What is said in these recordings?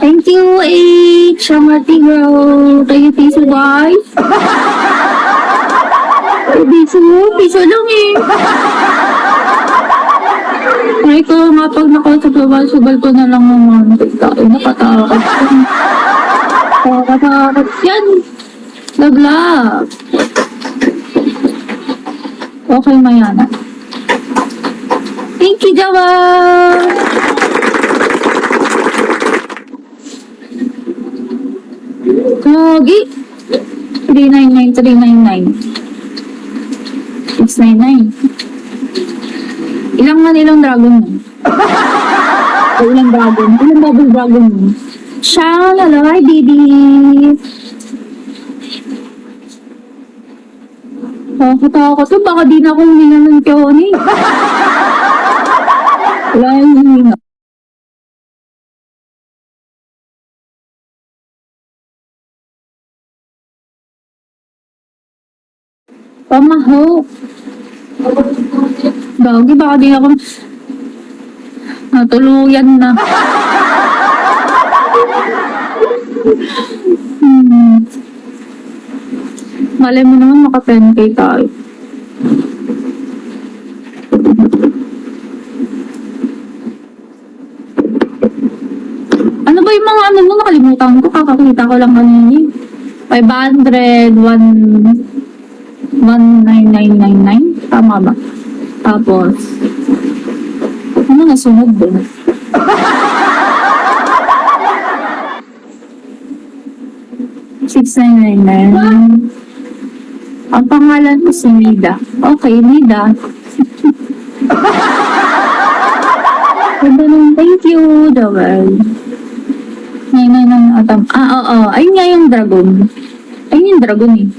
Thank you, H. Martin Bro. Thank you, piso, guys. Piso lang eh. Ay ko nga pag nakasubal ko na lang naman. Nakatakot. Nakatakot yan. Laglag. Okay, Mayana. Thank you, Jawa. Kagi. 399, 399. 699. Ilang dragon mo? Ilang dragon? Ilang double dragon mo? Siya, lalaway, Didi. Katakot to, baka di na akong hininga ng Kioni. Wala yung hininga. Pamaho. Gagi, baka di ako natuluyan na. Malay mo naman maka 10K tayo. Ano ba yung mga ano mo? Nakalimutan ko. Kakakita ko lang kanina. 500, 19999. Tama ba? Tapos, ano nasunod doon? $6,999. Ang pangalan ko si Nida. Okay, Nida. Thank you, Joel. Oo. Ayun nga yung dragon. Ayun yung dragon eh.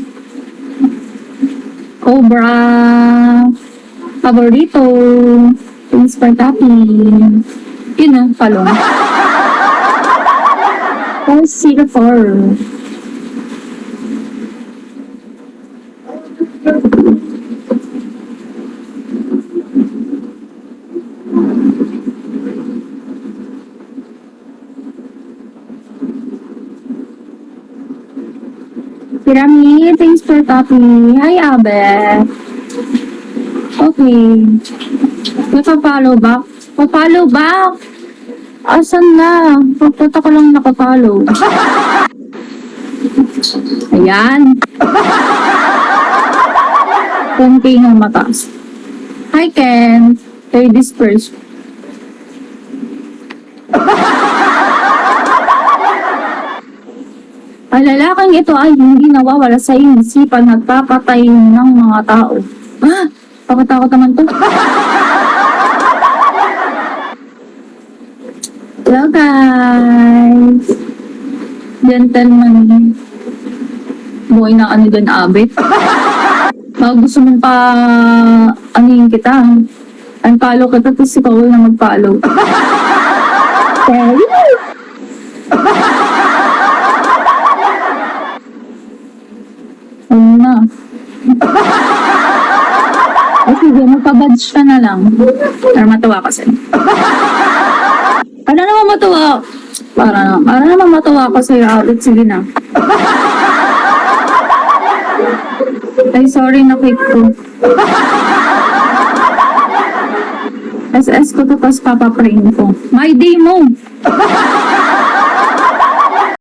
Cobra. Favorito. Thanks for tapping. Yun na, follow. Silver. Pyramid, thanks for tapping. Hi, Abe. Okay. May pa-follow back? Pa-follow back? Asan na? Pupunta ko lang nakapollow. Ayan. 10K ng mataas. Hi, Ken. Kayo disperse. Ang lalaking ito ay hindi nawawala sa isipan at papatay ng mga tao. Ah! Pakatakot naman to. Hello, guys. Gentleman. Buhay na ano dun, abit. Baka gusto mong pa anuhin kita. Unfollow kita, tapos ikaw na mag-follow. Ano na? O sige, magpa-badge ka na lang. Para matawa kasi. Para naman matawa. Para naman matawa ko sa'yo, outlet. Sige na. Ay, sorry, nakit ko. SS ko to, tapos papaprain ko. My day mo!